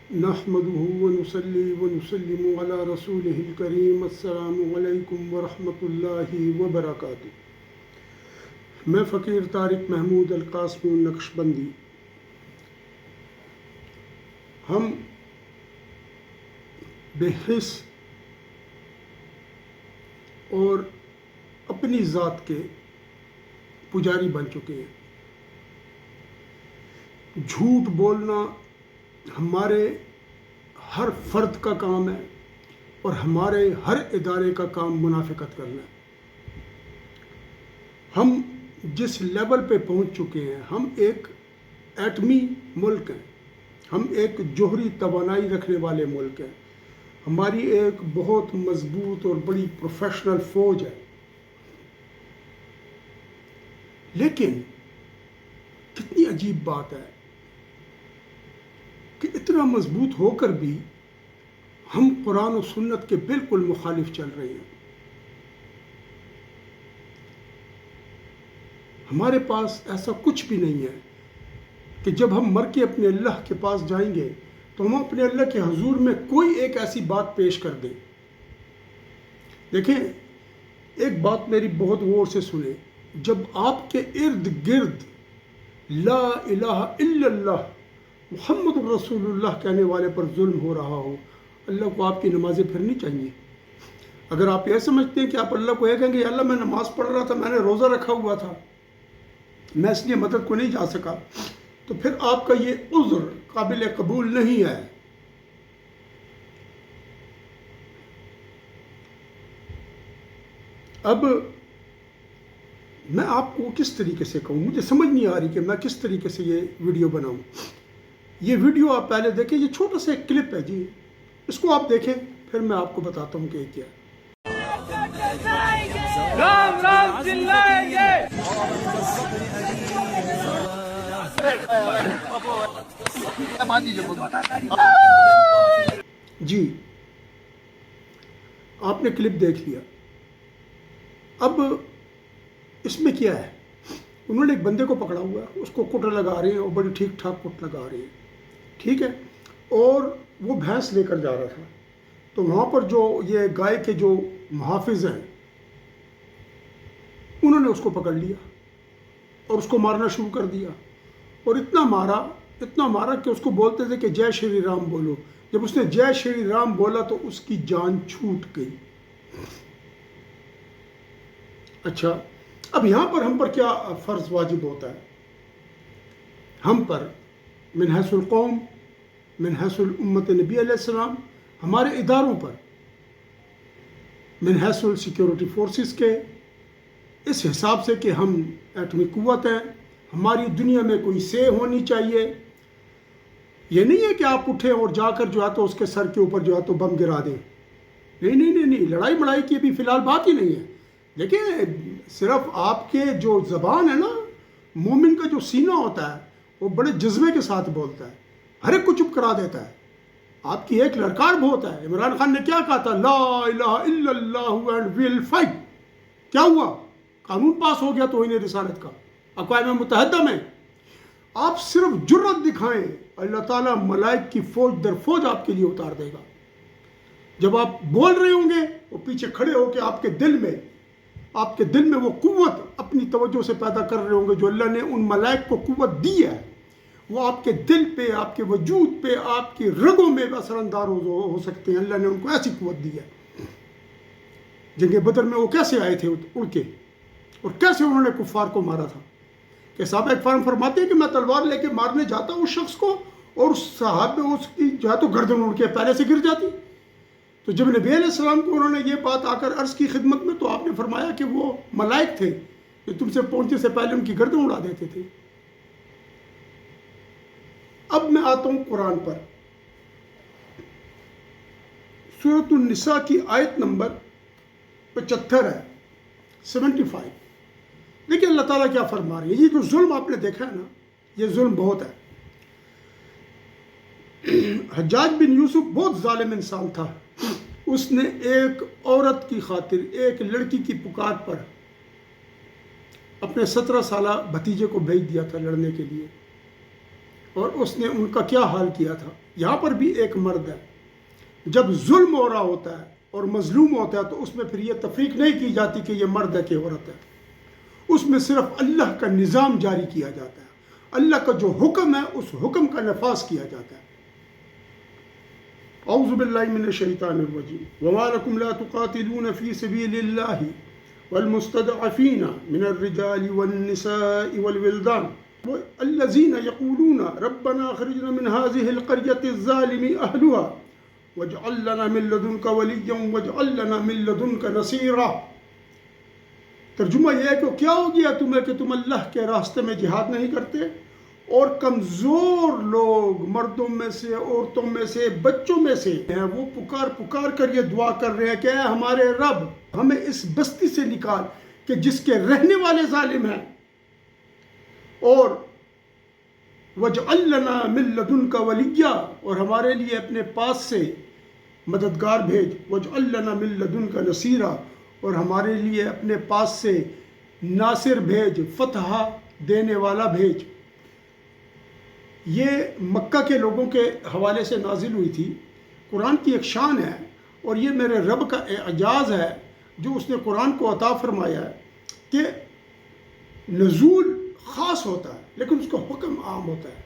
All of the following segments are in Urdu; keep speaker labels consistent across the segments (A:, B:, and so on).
A: نحمده ونصلي ونسلم على رسوله الكريم السلام علیکم ورحمۃ اللہ وبرکاتہ۔ میں فقیر طارق محمود القاسمی نقشبندی، ہم بے حس اور اپنی ذات کے پجاری بن چکے ہیں۔ جھوٹ بولنا ہمارے ہر فرد کا کام ہے اور ہمارے ہر ادارے کا کام منافقت کرنا ہے۔ ہم جس لیول پہ پہنچ چکے ہیں، ہم ایک ایٹمی ملک ہیں، ہم ایک جوہری توانائی رکھنے والے ملک ہیں، ہماری ایک بہت مضبوط اور بڑی پروفیشنل فوج ہے، لیکن کتنی عجیب بات ہے کہ اتنا مضبوط ہو کر بھی ہم قرآن و سنت کے بالکل مخالف چل رہے ہیں۔ ہمارے پاس ایسا کچھ بھی نہیں ہے کہ جب ہم مر کے اپنے اللہ کے پاس جائیں گے تو ہم اپنے اللہ کے حضور میں کوئی ایک ایسی بات پیش کر دیں۔ دیکھیں، ایک بات میری بہت غور سے سنیں، جب آپ کے ارد گرد لا الہ الا اللہ محمد رسول اللہ کہنے والے پر ظلم ہو رہا ہو، اللہ کو آپ کی نمازیں پھرنی چاہیے۔ اگر آپ یہ سمجھتے ہیں کہ آپ اللہ کو یہ کہیں گے یا اللہ میں نماز پڑھ رہا تھا، میں نے روزہ رکھا ہوا تھا، میں اس لیے مدد کو نہیں جا سکا، تو پھر آپ کا یہ عذر قابل قبول نہیں ہے۔ اب میں آپ کو کس طریقے سے کہوں، مجھے سمجھ نہیں آ رہی کہ میں کس طریقے سے یہ ویڈیو بناؤں۔ یہ ویڈیو آپ پہلے دیکھیں، یہ چھوٹا سا ایک کلپ ہے جی، اس کو آپ دیکھیں، پھر میں آپ کو بتاتا ہوں کہ یہ کیا ہے۔
B: رام رام چلائیں گے۔
A: جی، آپ نے کلپ دیکھ لیا۔ اب اس میں کیا ہے، انہوں نے ایک بندے کو پکڑا ہوا ہے، اس کو کٹ لگا رہے ہیں اور بڑی ٹھیک ٹھاک کٹ لگا رہے ہیں، ٹھیک ہے، اور وہ بھینس لے کر جا رہا تھا، تو وہاں پر جو یہ گائے کے جو محافظ ہیں انہوں نے اس کو پکڑ لیا اور اس کو مارنا شروع کر دیا، اور اتنا مارا کہ اس کو بولتے تھے کہ جے شری رام بولو۔ جب اس نے جے شری رام بولا تو اس کی جان چھوٹ گئی۔ اچھا، اب یہاں پر ہم پر کیا فرض واجب ہوتا ہے؟ ہم پر من حیث القوم، من حیث الامت نبی علیہ السلام، ہمارے اداروں پر، من حیث السیکیورٹی فورسز کے، اس حساب سے کہ ہم ایٹمی قوت ہیں، ہماری دنیا میں کوئی سے ہونی چاہیے۔ یہ نہیں ہے کہ آپ اٹھیں اور جا کر جو ہے تو اس کے سر کے اوپر جو ہے تو بم گرا دیں۔ نہیں، لڑائی بڑائی کی ابھی فی الحال بات ہی نہیں ہے۔ دیکھیں، صرف آپ کے جو زبان ہے نا، مومن کا جو سینہ ہوتا ہے وہ بڑے جذبے کے ساتھ بولتا ہے، ہر ایک کو چپ کرا دیتا ہے۔ آپ کی ایک لڑکار بہت ہے۔ عمران خان نے کیا کہا تھا؟ لا الہ الا اللہ اینڈ ویل فائٹ۔ کیا ہوا؟ قانون پاس ہو گیا توہین رسالت کا اقوام متحدہ میں۔ آپ صرف جرت دکھائیں، اللہ تعالیٰ ملائک کی فوج در فوج آپ کے لیے اتار دے گا۔ جب آپ بول رہے ہوں گے، وہ پیچھے کھڑے ہو کے آپ کے دل میں وہ قوت اپنی توجہ سے پیدا کر رہے ہوں گے جو اللہ نے ان ملائک کو قوت دی ہے، وہ آپ کے دل پہ، آپ کے وجود پہ، آپ کی رگوں میں اثر انداز ہو سکتے ہیں۔ اللہ نے ان کو ایسی قوت دی ہے۔ جنگ بدر میں وہ کیسے آئے تھے اڑ کے، اور کیسے انہوں نے کفار کو مارا تھا؟ کہ صحابہ اکرام فرماتے ہیں کہ میں تلوار لے کے مارنے جاتا اس شخص کو، اور اس صحابہ اس کی جو ہے تو گردن اڑ کے پہلے سے گر جاتی۔ تو جب نبی علیہ السلام کو انہوں نے یہ بات آ کر عرض کی خدمت میں، تو آپ نے فرمایا کہ وہ ملائک تھے جو تم سے پہنچنے سے پہلے ان کی گردن اڑا دیتے تھے۔ اب میں آتا ہوں قرآن پر، سورۃ النساء کی آیت نمبر 75 ہے، 75۔ دیکھیں اللہ تعالیٰ کیا فرما رہی ہے۔ یہ جو ظلم آپ نے دیکھا ہے نا، یہ ظلم بہت ہے۔ حجاج بن یوسف بہت ظالم انسان تھا۔ اس نے ایک عورت کی خاطر، ایک لڑکی کی پکار پر اپنے 17 سالہ بھتیجے کو بھیج دیا تھا لڑنے کے لیے۔ اور اس نے ان کا کیا حال کیا تھا. یہاں پر بھی ایک مرد ہے. جب ظلم ہو رہا ہوتا ہے اور مظلوم ہوتا ہے تو اس میں پھر یہ تفریق نہیں کی جاتی کہ یہ مرد ہے کہ عورت ہے. اس میں صرف اللہ کا نظام جاری کیا جاتا ہے. اللہ کا جو حکم ہے اس حکم کا نفاذ کیا جاتا ہے. اعوذ باللہ من الشیطان الرجیم. وما لکم لا تقاتلون فی سبیل اللہ والمستضعفین من الرجال والنساء والولدان الذین یقولون ربنا اخرجنا من هذه القرية الظالم اهلها واجعل لنا من لدنك وليا واجعل لنا من لدنك نصيرا. ترجمہ یہ ہے کہ کیا ہو گیا تمہیں کہ تم اللہ کے راستے میں جہاد نہیں کرتے اور کمزور لوگ مردوں میں سے عورتوں میں سے بچوں میں سے ہیں وہ پکار کر یہ دعا کر رہے ہیں کہ اے ہمارے رب ہمیں اس بستی سے نکال کہ جس کے رہنے والے ظالم ہیں اور وَاجْعَلْ لَنَا مِن لَدُنْكَ وَلِيًّا اور ہمارے لیے اپنے پاس سے مددگار بھیج. وَاجْعَلْ لَنَا مِن لَدُنْكَ نَصِيرًا اور ہمارے لیے اپنے پاس سے ناصر بھیج, فتح دینے والا بھیج. یہ مکہ کے لوگوں کے حوالے سے نازل ہوئی تھی. قرآن کی ایک شان ہے اور یہ میرے رب کا اعجاز ہے جو اس نے قرآن کو عطا فرمایا ہے کہ نزول خاص ہوتا ہے لیکن اس کا حکم عام ہوتا ہے.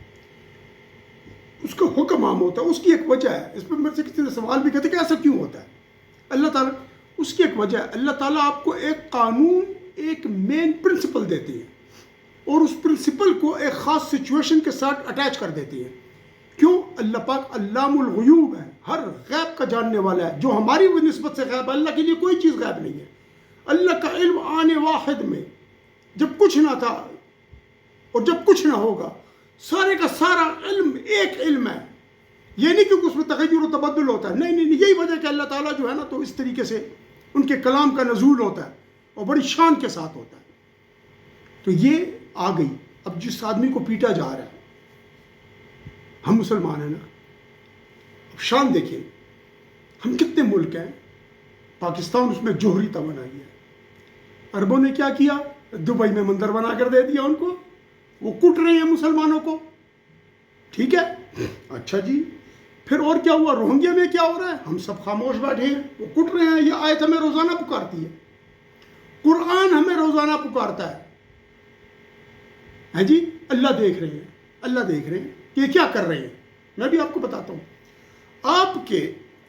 A: اس کا حکم عام ہوتا ہے. اس کی ایک وجہ ہے. اس پہ میرے سے کسی نے سوال بھی کہتے کہ ایسا کیوں ہوتا ہے. اللہ تعالیٰ اس کی ایک وجہ ہے. اللہ تعالیٰ آپ کو ایک قانون, ایک مین پرنسپل دیتی ہے اور اس پرنسپل کو ایک خاص سچویشن کے ساتھ اٹیچ کر دیتی ہے. کیوں؟ اللہ پاک علام الغیوب ہے, ہر غیب کا جاننے والا ہے. جو ہماری نسبت سے غیب ہے, اللہ کے لیے کوئی چیز غیب نہیں ہے. اللہ کا علم آنے واحد میں جب کچھ نہ تھا اور جب کچھ نہ ہوگا, سارے کا سارا علم ایک علم ہے. یہ نہیں کہ اس میں تغیر و تبدل ہوتا ہے, نہیں. یہی وجہ کہ اللہ تعالیٰ جو ہے نا تو اس طریقے سے ان کے کلام کا نزول ہوتا ہے اور بڑی شان کے ساتھ ہوتا ہے. تو یہ آ گئی. اب جس آدمی کو پیٹا جا رہا ہے, ہم مسلمان ہیں نا, اب شان دیکھیں, ہم کتنے ملک ہیں. پاکستان اس میں جوہری توانائی ہے. عربوں نے کیا کیا؟ دبئی میں مندر بنا کر دے دیا ان کو. وہ کٹ رہے ہیں مسلمانوں کو. ٹھیک ہے, اچھا جی. پھر اور کیا ہوا؟ روہنگیا میں کیا ہو رہا ہے؟ ہم سب خاموش بیٹھے ہیں, وہ کٹ رہے ہیں. یہ آیت ہمیں روزانہ پکارتی ہے. قرآن ہمیں روزانہ پکارتا ہے. ہیں جی, اللہ دیکھ رہے ہیں, اللہ دیکھ رہے ہیں کہ یہ کیا کر رہے ہیں. میں بھی آپ کو بتاتا ہوں. آپ کے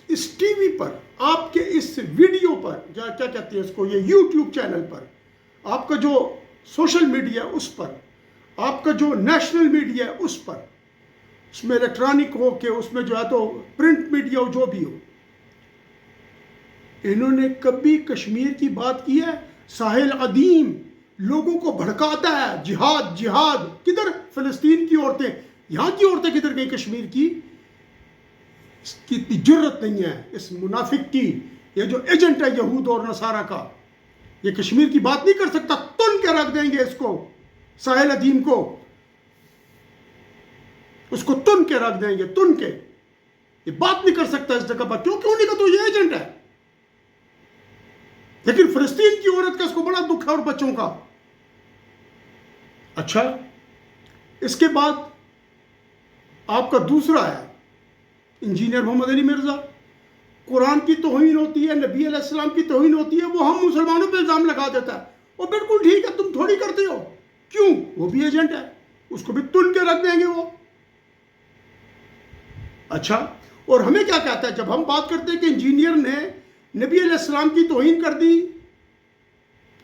A: اس ٹی وی پر, آپ کے اس ویڈیو پر, کیا کہتے ہیں اس کو, یہ یوٹیوب چینل پر, آپ کا جو سوشل میڈیا اس پر, آپ کا جو نیشنل میڈیا ہے اس پر, اس میں الیکٹرانک ہو کہ اس میں جو ہے تو پرنٹ میڈیا ہو, جو بھی ہو, انہوں نے کبھی کشمیر کی بات کی ہے؟ ساحل قدیم لوگوں کو بھڑکاتا ہے, جہاد جہاد. کدھر فلسطین کی عورتیں, یہاں کی عورتیں کدھر گئی کشمیر کی؟ اس کی اتنی جرت نہیں ہے اس منافق کی. یہ جو ایجنٹ ہے یہود اور نصارہ کا, یہ کشمیر کی بات نہیں کر سکتا. تن کے رکھ دیں گے اس کو, ساحل قدیم کو, اس کو تن کے رکھ دیں گے, تن کے. یہ بات نہیں کر سکتا اس جگہ پر. کیوں نہیں؟ کا تو یہ ایجنٹ ہے. لیکن فلسطین کی عورت کا اس کو بڑا دکھ ہے اور بچوں کا. اچھا, اس کے بعد آپ کا دوسرا ہے انجینئر محمد علی مرزا. قرآن کی توہین ہوتی ہے, نبی علیہ السلام کی توہین ہوتی ہے, وہ ہم مسلمانوں پہ الزام لگا دیتا ہے. اور بالکل ٹھیک ہے, تم تھوڑی کرتے ہو. کیوں؟ وہ بھی ایجنٹ ہے, اس کو بھی تن کے رکھ دیں گے وہ. اچھا, اور ہمیں کیا کہتا ہے جب ہم بات کرتے ہیں کہ انجینئر نے نبی علیہ السلام کی توہین کر دی,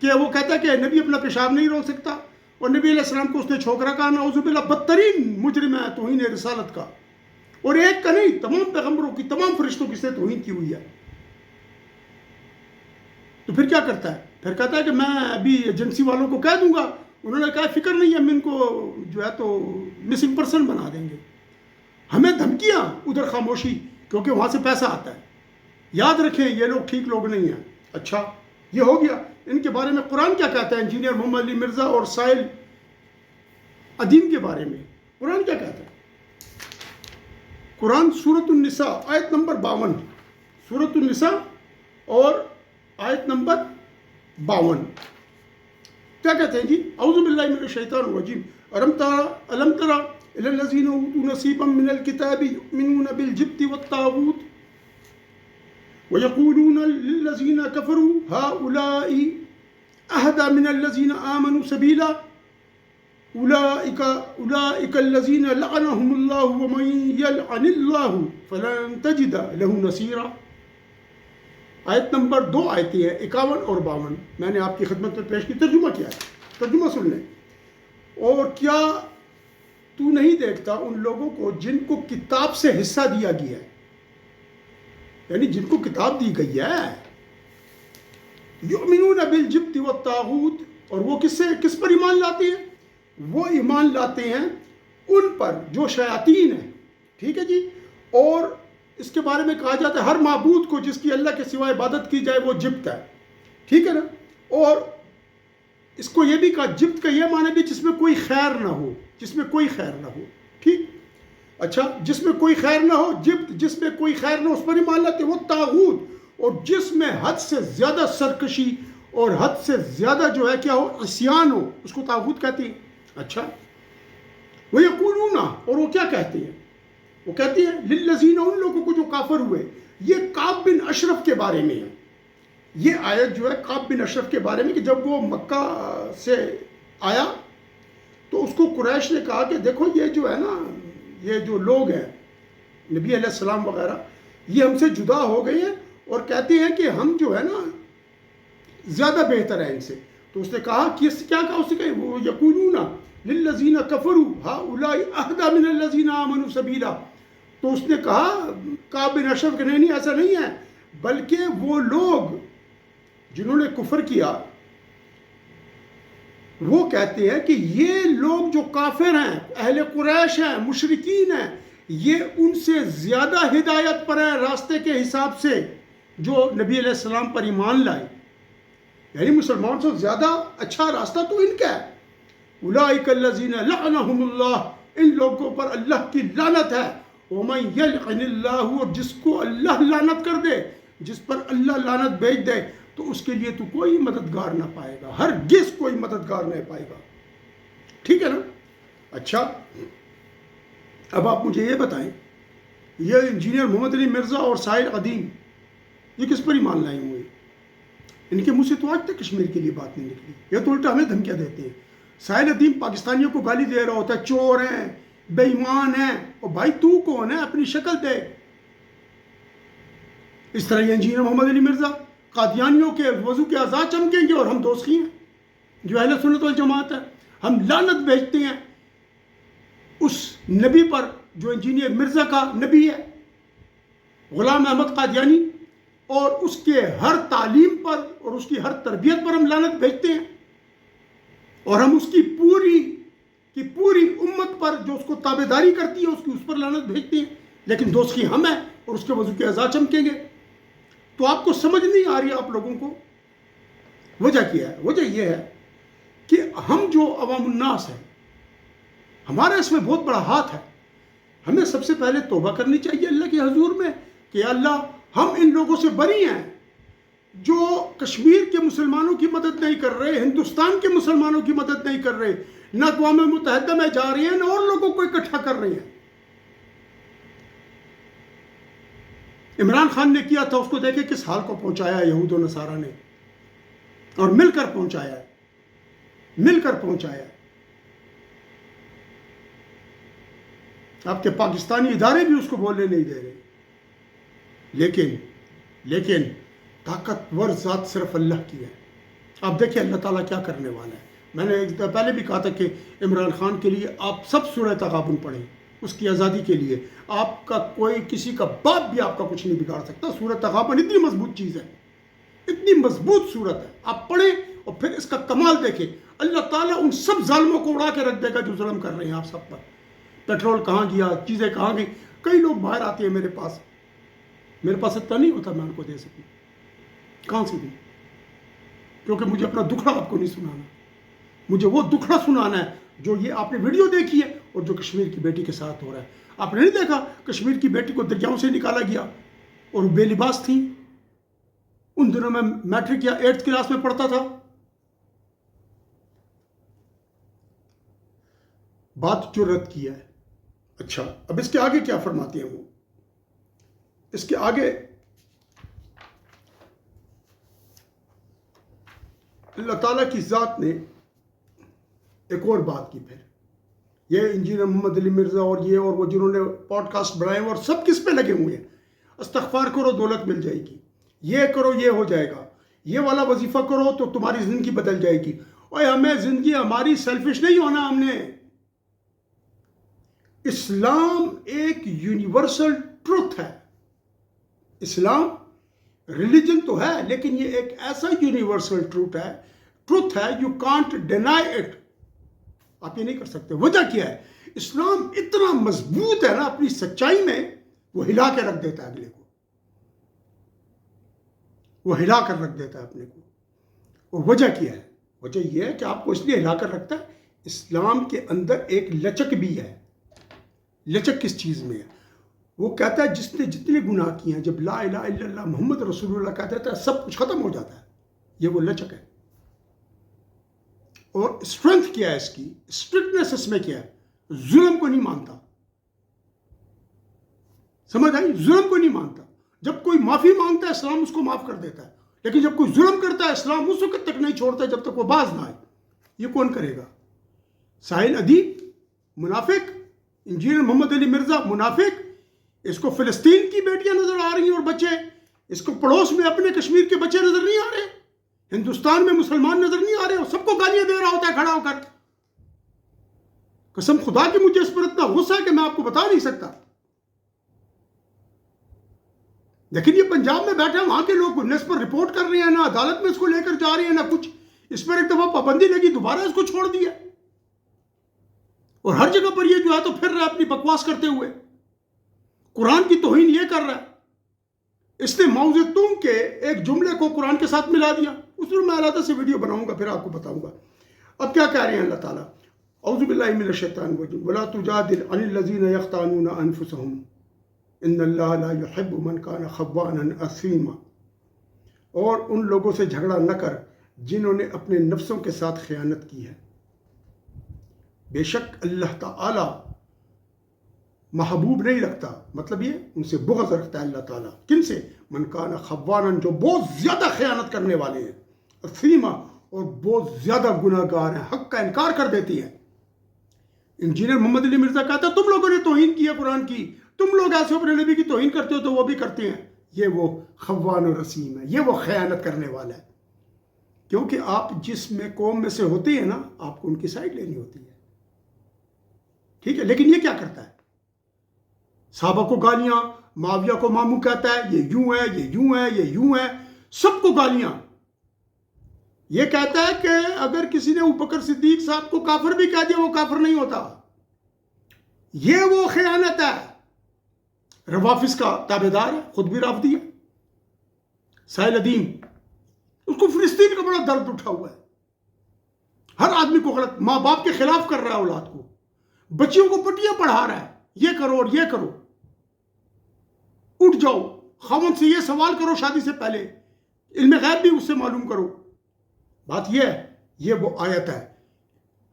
A: کہ وہ کہتا ہے کہ نبی اپنا پیشاب نہیں روک سکتا, اور نبی علیہ السلام کو اس نے چھوکرا کہا, نعوذ باللہ, بدترین مجرم ہے توہین رسالت کا. اور ایک کا نہیں, تمام پیغمبروں کی, تمام فرشتوں کی اس نے توہین کی ہوئی ہے. تو پھر کیا کرتا ہے؟ پھر کہتا ہے کہ میں ابھی ایجنسی والوں کو کہہ دوں گا. انہوں نے کہا فکر نہیں ہے, ہم ان کو جو ہے تو مسنگ پرسن بنا دیں گے. ہمیں دھمکیاں, ادھر خاموشی, کیونکہ وہاں سے پیسہ آتا ہے. یاد رکھیں یہ لوگ ٹھیک لوگ نہیں ہیں. اچھا, یہ ہو گیا. ان کے بارے میں قرآن کیا کہتا ہے؟ انجینئر محمد علی مرزا اور ساحل قدیم کے بارے میں قرآن کیا کہتا ہے؟ قرآن سورۃ النساء آیت نمبر 52, سورۃ النساء اور آیت نمبر 52 کیا کہتے ہیں جی؟ اعوذ باللہ من الشیطان الرجیم. الم ترى إلى الذين أوتوا نصيبا من الكتاب يؤمنون بالجبت والطاغوت ويقولون للذين كفروا هؤلاء أهدى من الذين آمنوا سبيلا أولئك الذين لعنهم الله ومن يلعن الله فلن تجد له نصيرا. آیت نمبر 2 آیتیں ہیں 51 اور 52. میں نے آپ کی خدمت میں پیش کی. ترجمہ کیا ہے؟ ترجمہ سن لیں. اور کیا تو نہیں دیکھتا ان لوگوں کو جن کو کتاب سے حصہ دیا گیا ہے، یعنی جن کو کتاب دی گئی ہے، یؤمنون بالجبت والطاغوت، اور وہ کس پر ایمان لاتے ہیں؟ وہ ایمان لاتے ہیں ان پر جو شیاطین ہیں. ٹھیک ہے جی. اور اس کے بارے میں کہا جاتا ہے ہر معبود کو جس کی اللہ کے سوا عبادت کی جائے وہ جبت ہے. ٹھیک ہے نا. اور اس کو یہ بھی کہا، جبت کا یہ معنی بھی جس میں کوئی خیر نہ ہو، جس میں کوئی خیر نہ ہو. ٹھیک. اچھا، جس میں کوئی خیر نہ ہو، جبت جس میں کوئی خیر نہ ہو اس پر ایمان لاتے ہیں. وہ طاغوت، اور جس میں حد سے زیادہ سرکشی اور حد سے زیادہ جو ہے کیا ہو، عصیان ہو، اس کو طاغوت کہتے ہیں. اچھا، وہ یقولون، اور وہ کیا کہتے ہیں؟ وہ کہتے ہیں للذین، ان لوگوں کو جو کافر ہوئے. یہ کعب بن اشرف کے بارے میں ہے. یہ آیت جو ہے کعب بن اشرف کے بارے میں کہ جب وہ مکہ سے آیا تو اس کو قریش نے کہا کہ دیکھو یہ جو ہے نا، یہ جو لوگ ہیں نبی علیہ السلام وغیرہ، یہ ہم سے جدا ہو گئے ہیں اور کہتے ہیں کہ ہم جو ہے نا زیادہ بہتر ہیں ان سے. تو اس نے کہا کیا کہا؟ اس نے کہا وہ یقولون للذین کفروا ہؤلاء اہدی من الذین آمنوا سبیلا. تو اس نے کہا کعب بن اشرف کہ نہیں ایسا نہیں ہے، بلکہ وہ لوگ جنہوں نے کفر کیا وہ کہتے ہیں کہ یہ لوگ جو کافر ہیں، اہل قریش ہیں، مشرکین ہیں، یہ ان سے زیادہ ہدایت پر ہیں راستے کے حساب سے جو نبی علیہ السلام پر ایمان لائے. یعنی مسلمان سے زیادہ اچھا راستہ تو ان کا ہے. اولئک الذین لعنہم اللہ، ان لوگوں پر اللہ کی لعنت ہے. ومن یلعن اللہ، اور جس کو اللہ لعنت کر دے، جس پر اللہ لعنت بھیج دے تو اس کے لیے تو کوئی مددگار نہ پائے گا، ہرگز کوئی مددگار نہیں پائے گا. ٹھیک ہے نا. اچھا، اب آپ مجھے یہ بتائیں، یہ انجینئر محمد علی مرزا اور ساحل قدیم یہ کس پر ایمان لائے ہوئے؟ ان کے منہ سے تو آج تک کشمیر کے لیے بات نہیں نکلی. یہ تو الٹا ہمیں دھمکیاں دیتے ہیں. ساحل قدیم پاکستانیوں کو گالی دے رہا ہوتا ہے، چور ہیں، بے ایمان ہیں. اور بھائی تو کون ہے؟ اپنی شکل دے. اس طرح یہ انجینئر محمد علی مرزا قادیانیوں کے وضو کے اعضاء چمکیں گے اور ہم دوستی ہیں جو اہل سنت والجماعت ہے. ہم لعنت بھیجتے ہیں اس نبی پر جو انجینئر مرزا کا نبی ہے، غلام احمد قادیانی، اور اس کے ہر تعلیم پر اور اس کی ہر تربیت پر ہم لعنت بھیجتے ہیں. اور ہم اس کی پوری امت پر جو اس کو تابعداری کرتی ہے اس پر لعنت بھیجتے ہیں. لیکن دوستی ہم ہیں اور اس کے وضو کے اعضاء چمکیں گے. تو آپ کو سمجھ نہیں آ رہی آپ لوگوں کو وجہ کیا ہے؟ وجہ یہ ہے کہ ہم جو عوام الناس ہیں، ہمارا اس میں بہت بڑا ہاتھ ہے. ہمیں سب سے پہلے توبہ کرنی چاہیے اللہ کے حضور میں کہ اللہ ہم ان لوگوں سے بری ہیں جو کشمیر کے مسلمانوں کی مدد نہیں کر رہے، ہندوستان کے مسلمانوں کی مدد نہیں کر رہے، نہ اقوام متحدہ میں جا رہے ہیں، نہ اور لوگوں کو اکٹھا کر رہے ہیں. عمران خان نے کیا تھا، اس کو دیکھے کس حال کو پہنچایا یہود و نصارہ نے، اور مل کر پہنچایا ہے. آپ کے پاکستانی ادارے بھی اس کو بولنے نہیں دے رہے. لیکن طاقتور ذات صرف اللہ کی ہے. آپ دیکھیں اللہ تعالیٰ کیا کرنے والا ہے. میں نے ایک پہلے بھی کہا تھا کہ عمران خان کے لیے آپ سب سورہ تغابن پڑھیں، اس کی آزادی کے لیے. آپ کا کوئی کسی کا باپ بھی آپ کا کچھ نہیں بگاڑ سکتا. سورہ تغابن اتنی مضبوط چیز ہے، اتنی مضبوط صورت ہے. آپ پڑھیں اور پھر اس کا کمال دیکھیں. اللہ تعالیٰ ان سب ظالموں کو اڑا کے رکھ دے گا جو ظلم کر رہے ہیں آپ سب پر. پیٹرول کہاں گیا، چیزیں کہاں گئی. کئی لوگ باہر آتے ہیں میرے پاس اتنا نہیں ہوتا میں ان کو دے سکوں. کہاں سے دوں؟ کیونکہ مجھے اپنا دکھڑا آپ کو نہیں سنانا. مجھے وہ دکھڑا سنانا ہے جو یہ آپ نے ویڈیو دیکھی ہے اور جو کشمیر کی بیٹی کے ساتھ ہو رہا ہے. آپ نے نہیں دیکھا کشمیر کی بیٹی کو دریاؤں سے نکالا گیا اور بے لباس تھی. ان دنوں میں میٹرک یا 8th کلاس میں پڑھتا تھا. بات جرت کی ہے. اچھا، اب اس کے آگے کیا فرماتے ہیں وہ؟ اس کے آگے اللہ تعالیٰ کی ذات نے ایک اور بات کی. پھر یہ انجینئر محمد علی مرزا اور یہ اور وہ جنہوں نے پوڈ کاسٹ بنائے اور سب کس پہ لگے ہوئے ہیں؟ استغفار کرو دولت مل جائے گی، یہ کرو یہ ہو جائے گا، یہ والا وظیفہ کرو تو تمہاری زندگی بدل جائے گی. اور ہمیں زندگی ہماری سیلفش نہیں ہونا. ہم نے اسلام ایک یونیورسل ٹروتھ ہے. اسلام ریلیجن تو ہے لیکن یہ ایک ایسا یونیورسل ٹروتھ ہے یو کانٹ ڈینائی اٹ. آپ یہ نہیں کر سکتے. وجہ کیا ہے؟ اسلام اتنا مضبوط ہے نا اپنی سچائی میں، وہ ہلا کے رکھ دیتا ہے اگلے کو، وہ ہلا کر رکھ دیتا ہے اپنے کو. اور وجہ کیا ہے؟ وجہ یہ ہے کہ آپ کو اس لیے ہلا کر رکھتا ہے، اسلام کے اندر ایک لچک بھی ہے. لچک کس چیز میں ہے؟ وہ کہتا ہے جس نے جتنے گناہ کیے ہیں، جب لا الہ الا اللہ محمد رسول اللہ کہتا ہے سب کچھ ختم ہو جاتا ہے. یہ وہ لچک ہے. اور اسٹرینتھ کیا ہے اس کی؟ اسٹرکٹنس اس میں کیا ہے؟ ظلم کو نہیں مانتا. سمجھ آئی؟ ظلم کو نہیں مانتا. جب کوئی معافی مانگتا ہے اسلام اس کو معاف کر دیتا ہے، لیکن جب کوئی ظلم کرتا ہے اسلام اس وقت تک نہیں چھوڑتا جب تک وہ باز نہ آئے. یہ کون کرے گا؟ ساحل ادیب منافق، انجینئر محمد علی مرزا منافق. اس کو فلسطین کی بیٹیاں نظر آ رہی ہیں اور بچے، اس کو پڑوس میں اپنے کشمیر کے بچے نظر نہیں آ رہے، ہندوستان میں مسلمان نظر نہیں آ رہے، اور سب کو گالیاں دے رہا ہوتا ہے کھڑا ہو کر. قسم خدا کی مجھے اس پر اتنا غصہ ہے کہ میں آپ کو بتا نہیں سکتا. لیکن یہ پنجاب میں بیٹھا وہاں کے لوگ نہ اس پر رپورٹ کر رہے ہیں، نہ عدالت میں اس کو لے کر جا رہے ہیں، نہ کچھ. اس پر ایک دفعہ پابندی لگی دوبارہ اس کو چھوڑ دیا، اور ہر جگہ پر یہ جو ہے تو پھر رہا اپنی بکواس کرتے ہوئے. قرآن کی توہین یہ کر رہا ہے. اس نے ماؤ زیدونگ کے ایک جملے کو قرآن کے ساتھ ملا دیا. اس پر میں علیحدہ سے ویڈیو بناؤں گا پھر آپ کو بتاؤں گا. اب کیا کہہ رہے ہیں اللہ تعالیٰ؟ اعوذ باللہ من الشیطان الرجیم ولا تجادل عن الذین یختانون انفسهم ان اللہ لا يحب من کان خوانا اثیما. اور ان لوگوں سے جھگڑا نہ کر جنہوں نے اپنے نفسوں کے ساتھ خیانت کی ہے. بے شک اللہ تعالیٰ محبوب نہیں رکھتا، مطلب یہ ان سے بغض رکھتا ہے اللہ تعالیٰ. کن سے؟ من کان خوانا، جو بہت زیادہ خیانت کرنے والے ہیں، اثیما، اور بہت زیادہ گناہ گار ہیں، حق کا انکار کر دیتی ہیں. انجینئر محمد علی مرزا کہتا ہے تم لوگوں نے توہین کی ہے قرآن کی، تم لوگ ایسے اپنے نبی کی توہین کرتے ہو تو وہ بھی کرتے ہیں. یہ وہ خوان و رسیم ہے، یہ وہ خیانت کرنے والا ہے. کیونکہ آپ جس میں قوم میں سے ہوتے ہیں نا، آپ کو ان کی سائڈ لینی ہوتی ہے. ٹھیک ہے، لیکن یہ کیا کرتا ہے؟ صحابہ کو گالیاں، معاویہ کو ماموں کہتا ہے یہ یوں ہے، یہ یوں ہے، یہ یوں ہے، سب کو گالیاں. یہ کہتا ہے کہ اگر کسی نے ابوبکر صدیق صاحب کو کافر بھی کہہ دیا وہ کافر نہیں ہوتا. یہ وہ خیانت ہے. روافظ کا تابع دار ہے، خود بھی رافضی ہے. ساحل ادیم، اس کو فلسطین کا بڑا درد اٹھا ہوا ہے. ہر آدمی کو غلط، ماں باپ کے خلاف کر رہا ہے اولاد کو، بچیوں کو پٹیاں پڑھا رہا ہے، یہ کرو اور یہ کرو. اٹھ جاؤ، خاوند سے یہ سوال کرو شادی سے پہلے، علم غیب بھی اس سے معلوم کرو. بات یہ ہے، یہ وہ آیت ہے.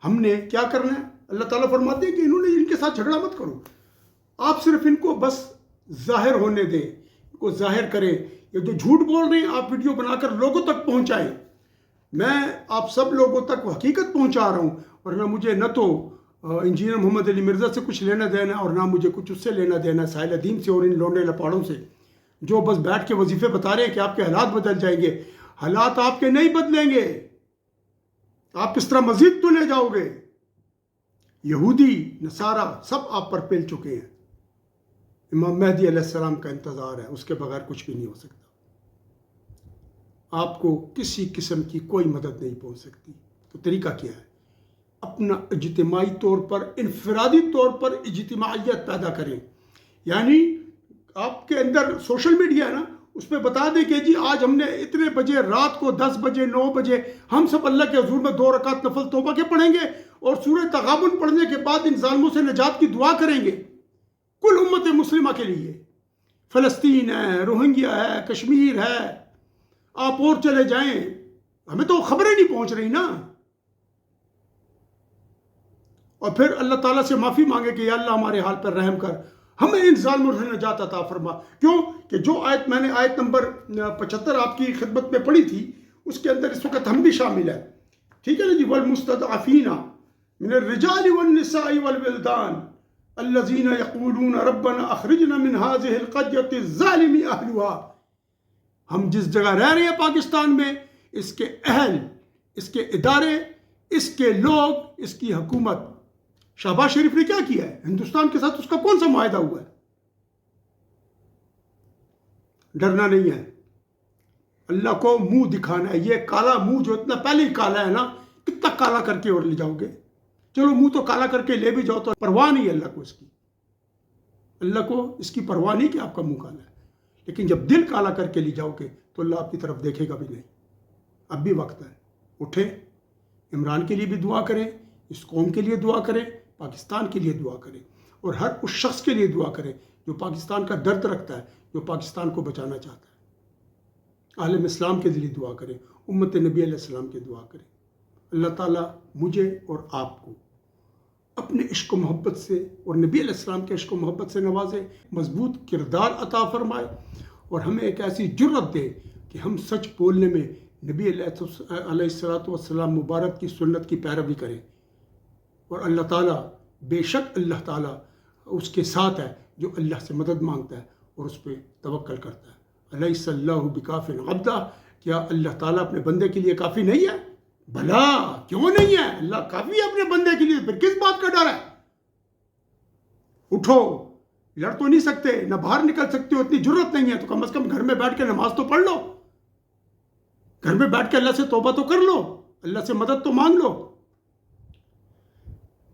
A: ہم نے کیا کرنا ہے؟ اللہ تعالیٰ فرماتے ہیں کہ انہوں نے ان کے ساتھ جھگڑا مت کرو، آپ صرف ان کو بس ظاہر ہونے دیں، ان کو ظاہر کریں. یہ جو جھوٹ بول رہے ہیں آپ ویڈیو بنا کر لوگوں تک پہنچائیں. میں آپ سب لوگوں تک حقیقت پہنچا رہا ہوں، ورنہ مجھے نہ تو انجینئر محمد علی مرزا سے کچھ لینا دینا اور نہ مجھے کچھ اس سے لینا دینا، ساحل ادیم سے اور ان لونڈے لپاڑوں سے جو بس بیٹھ کے وظیفے بتا رہے ہیں کہ آپ کے حالات بدل جائیں گے. حالات آپ کے نہیں بدلیں گے. آپ کس طرح مزید تلے جاؤ گے. یہودی نصارہ سب آپ پر پل چکے ہیں. امام مہدی علیہ السلام کا انتظار ہے، اس کے بغیر کچھ بھی نہیں ہو سکتا. آپ کو کسی قسم کی کوئی مدد نہیں پہنچ سکتی. تو طریقہ کیا ہے؟ اپنا اجتماعی طور پر، انفرادی طور پر اجتماعیت پیدا کریں. یعنی آپ کے اندر سوشل میڈیا ہے نا، اس پہ بتا دیں کہ جی آج ہم نے اتنے بجے رات کو 10 بجے 9 بجے ہم سب اللہ کے حضور میں 2 رکعت نفل توبہ کے پڑھیں گے اور سورہ تغابن پڑھنے کے بعد ان ظالموں سے نجات کی دعا کریں گے کل امت مسلمہ کے لیے. فلسطین ہے، روہنگیا ہے، کشمیر ہے، آپ اور چلے جائیں. ہمیں تو خبریں نہیں پہنچ رہی نا. اور پھر اللہ تعالیٰ سے معافی مانگے کہ یا اللہ ہمارے حال پر رحم کر، ہمیں ان ظالموں سے نجات عطا فرما۔ کیوں کہ جو آیت میں نے آیت نمبر 75 آپ کی خدمت میں پڑھی تھی، اس کے اندر اس وقت ہم بھی شامل ہیں، ٹھیک ہے نا جی، والمستضعفین من الرجال والنساء والولدان الذین یقولون ربنا اخرجنا من هذه القرية الظالم اہلها۔ ہم جس جگہ رہ رہے ہیں پاکستان میں، اس کے اہل، اس کے ادارے، اس کے لوگ، اس کی حکومت، شہباز شریف نے کیا کیا ہے؟ ہندوستان کے ساتھ اس کا کون سا معاہدہ ہوا ہے؟ ڈرنا نہیں ہے، اللہ کو منہ دکھانا ہے۔ یہ کالا منہ جو اتنا پہلے ہی کالا ہے نا، کتنا کالا کر کے اور لے جاؤ گے؟ چلو منہ تو کالا کر کے لے بھی جاؤ تو پرواہ نہیں ہے اللہ کو اس کی، اللہ کو اس کی پرواہ نہیں کہ آپ کا منہ کالا ہے، لیکن جب دل کالا کر کے لے جاؤ گے تو اللہ آپ کی طرف دیکھے گا بھی نہیں۔ اب بھی وقت ہے، اٹھیں، عمران کے لیے بھی دعا کریں، اس قوم کے لیے دعا کریں، پاکستان کے لیے دعا کریں، اور ہر اس شخص کے لیے دعا کریں جو پاکستان کا درد رکھتا ہے، جو پاکستان کو بچانا چاہتا ہے۔ عالم اسلام کے لیے دعا کریں، امت نبی علیہ السلام کی دعا کریں۔ اللہ تعالیٰ مجھے اور آپ کو اپنے عشق و محبت سے اور نبی علیہ السلام کے عشق و محبت سے نوازے، مضبوط کردار عطا فرمائے، اور ہمیں ایک ایسی جرت دے کہ ہم سچ بولنے میں نبی علیہ السلام مبارک کی سنت کی پیروی کریں۔ اور اللہ تعالیٰ، بے شک اللہ تعالیٰ اس کے ساتھ ہے جو اللہ سے مدد مانگتا ہے اور اس پہ توکل کرتا ہے۔ الیس اللہ بکاف عبدہ، کیا اللہ تعالیٰ اپنے بندے کے لیے کافی نہیں ہے؟ بھلا کیوں نہیں ہے، اللہ کافی ہے اپنے بندے کے لیے، پھر کس بات کا ڈر ہے؟ اٹھو، لڑ تو نہیں سکتے، نہ باہر نکل سکتے ہو، اتنی جرت نہیں ہے تو کم از کم گھر میں بیٹھ کے نماز تو پڑھ لو، گھر میں بیٹھ کے اللہ سے توبہ تو کر لو، اللہ سے مدد تو مانگ لو۔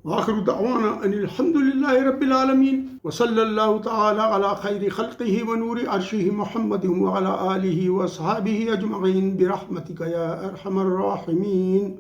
A: وآخر دعوانا ان الحمد للہ رب العالمین، وصلی اللہ تعالی علی خیر خلقہ ونور عرشہ محمد وعلی آلہ وصحابہ اجمعین برحمتک یا ارحم الراحمین۔